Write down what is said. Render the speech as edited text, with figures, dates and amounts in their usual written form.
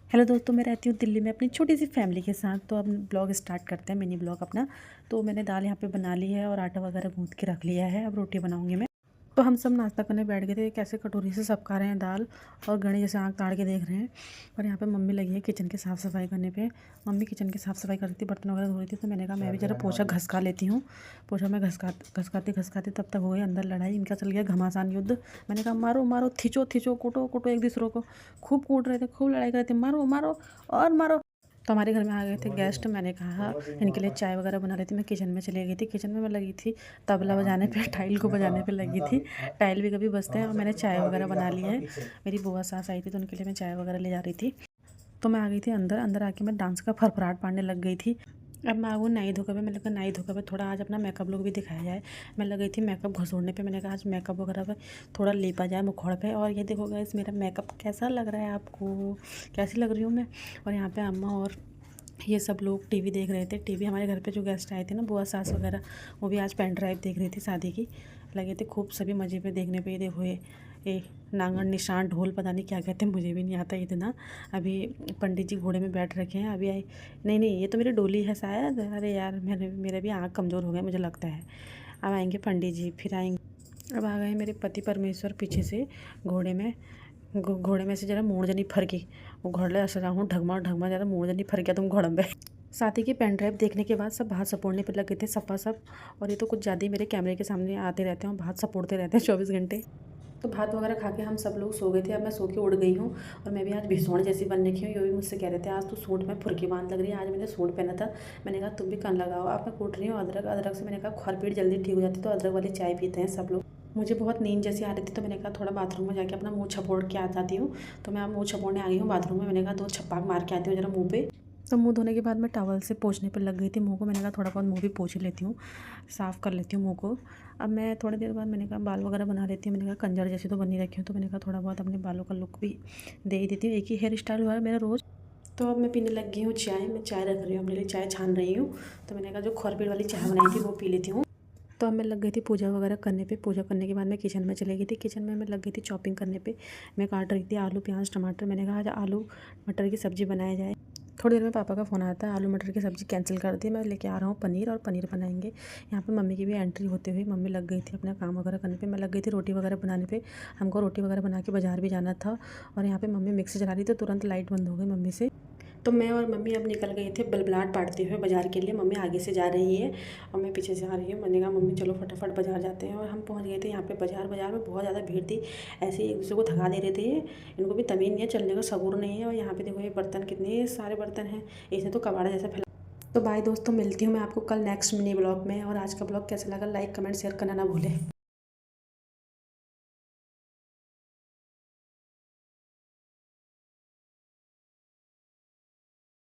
Hello दोस्तों, मैं रहती हूँ दिल्ली में अपनी छोटी सी फैमिली के साथ। तो अब ब्लॉग स्टार्ट करते हैं, मिनी ब्लॉग अपना। तो मैंने दाल यहाँ पे बना ली है और आटा वगैरह गूँथ के रख लिया है। अब रोटी बनाऊँगी मैं। तो हम सब नाश्ता करने बैठ गए थे। कैसे कटोरी से सब खा रहे हैं दाल और गणे जैसे आँख ताड़ के देख रहे हैं। और यहाँ पे मम्मी लगी है किचन की साफ़ सफाई करने पे। मम्मी किचन की साफ़ सफाई कर रही थी, बर्तन वगैरह धो रही थी। तो मैंने कहा मैं भी ज़रा पोछा घसका लेती हूँ। पोछा मैं घसकाती तब तक हो गई अंदर लड़ाई। इनका चल गया घमासान युद्ध। मैंने कहा मारो मारो, खींचो खींचो, कूटो कूटो एक दूसरों को। खूब कूट रहे थे, खूब लड़ाई कर रहे थे, मारो मारो और मारो। तो हमारे घर में आ गए थे गेस्ट। मैंने कहा इनके लिए चाय वगैरह बना रही थी। मैं किचन में चली गई थी। किचन में मैं लगी थी तबला बजाने पे, टाइल को बजाने पे लगी थी। टाइल भी कभी बजते हैं। और मैंने चाय वगैरह बना ली है। मेरी बुआ सास आई थी तो उनके लिए मैं चाय वगैरह ले जा रही थी। तो मैं आ गई थी अंदर। अंदर आके मैं डांस का फरफराट पाड़ने लग गई थी। अब मैं आऊँ नाई धोकर पे। मैंने कहा नाई धोकर पे थोड़ा आज अपना मेकअप लुक भी दिखाया जाए। मैं लग गई थी मेकअप घसोड़ने पे। मैंने कहा आज मेकअप वगैरह पे थोड़ा लेपा जाए मुखौड़ पे। और ये देखो गाइस, मेरा मेकअप कैसा लग रहा है आपको, कैसी लग रही हूँ मैं। और यहाँ पे अम्मा और ये सब लोग टीवी देख रहे थे। टीवी हमारे घर पे जो गेस्ट आए थे ना, बुआ सास वगैरह, वो भी आज पेन ड्राइव देख रही थी शादी की। लगे थे खूब सभी मज़े पे देखने पे। ये देखो ये नांगन निशान ढोल पता नहीं क्या कहते हैं, मुझे भी नहीं आता इतना। अभी पंडित जी घोड़े में बैठ रखे हैं। अभी आई नहीं नहीं, ये तो मेरी डोली है शायद। अरे यार, मेरे भी आँख कमज़ोर हो गए मुझे लगता है। अब आएंगे पंडित जी, फिर आएंगे। अब आ गए मेरे पति परमेश्वर पीछे से घोड़े में। घोड़े में से जरा मूड़ जनी फरकी। वो घोड़े ऐसा हूँ ढगमा ढगमा, जरा मूड़ जनी फर गया तुम घोड़म पे। साथ ही की पेन ड्राइव देखने के बाद सब हाथ सपोड़ने पर लगे थे सपा सब। और ये तो कुछ ज़्यादा ही मेरे कैमरे के सामने आते रहते हैं और हाथ सपोड़ते रहते हैं 24 घंटे। तो भात वगैरह खा के हम सब लोग सो गए थे। अब मैं सो के उड़ गई हूँ। और मैं भी आज भीषण जैसी बन रखी हूँ। ये भी मुझसे कह रहे थे आज तो सूट में फुर्की बांध लग रही है। आज मैंने सूट पहना था। मैंने कहा तुम भी कान लगाओ। अब मैं कूट रही हूँ अदरक। अदरक से मैंने कहा खरपीट जल्दी ठीक हो जाती, तो अदरक वाली चाय पीते हैं सब लोग। मुझे बहुत नींद जैसी आ रही थी तो मैंने कहा थोड़ा बाथरूम में जाके अपना मुंह छपोड़ के आ जाती हूँ। तो मैं अब मुंह छपोड़ने आ गई हूँ बाथरूम में। मैंने कहा 2 छप्पा मार के आती हूँ जरा मुँह पे। तो मुंह धोने के बाद मैं टॉवल से पोंछने पर लग गई थी मुंह को। मैंने कहा थोड़ा बहुत मुंह भी पोंछ लेती हूँ, साफ़ कर लेती हूँ मुंह को। अब मैं थोड़ी देर बाद मैंने कहा बाल वगैरह बना लेती हूँ। मैंने कहा कंजर जैसी तो बनी रखी हूँ, तो मैंने कहा थोड़ा बहुत अपने बालों का लुक भी दे ही देती हूँ। एक ही हेयर स्टाइल हुआ है मेरा रोज़। तो अब मैं पीने लग गई हूँ चाय। मैं चाय रख रही हूँ अपने लिए, चाय छान रही हूँ। तो मैंने कहा जो खरपीट वाली चाय बनाई थी वो पी लेती हूँ। तो अब मैं लग गई थी पूजा वगैरह करने पे। पूजा करने के बाद मैं किचन में चली गई थी। किचन में मैं लग गई थी चॉपिंग करने पे। मैं काट रही थी आलू प्याज टमाटर। मैंने कहा आज आलू मटर की सब्ज़ी बनाई जाए। थोड़ी देर में पापा का फ़ोन आता है, आलू मटर की सब्ज़ी कैंसिल कर दी। मैं लेके आ रहा हूँ पनीर, और पनीर बनाएंगे। यहाँ पे मम्मी की भी एंट्री होते हुए मम्मी लग गई थी अपना काम वगैरह करने पे। मैं लग गई थी रोटी वगैरह बनाने पे। हमको रोटी वगैरह बना के बाज़ार भी जाना था। और यहाँ पे मम्मी मिक्सी चला रही तो तुरंत लाइट बंद हो गई मम्मी से। तो मैं और मम्मी अब निकल गए थे बलबलाहट पाटते हुए बाज़ार के लिए। मम्मी आगे से जा रही है और मैं पीछे से आ रही हूँ। मैंने कहा मम्मी चलो फटाफट बाज़ार जाते हैं। और हम पहुँच गए थे यहाँ पे बाज़ार। बाज़ार में बहुत ज़्यादा भीड़ थी। ऐसे ही एक दूसरे को थका दे रहे थे। इनको भी तमीज़ नहीं है, चलने का सबूर नहीं है। और यहाँ पे देखो ये बर्तन, कितने सारे बर्तन हैं। इसने तो कबाड़ा जैसा फैला। तो बाय दोस्तों, मिलती हूँ मैं आपको कल नेक्स्ट मिनी ब्लॉग में। और आज का ब्लॉग कैसा लगा लाइक कमेंट शेयर करना ना भूलें।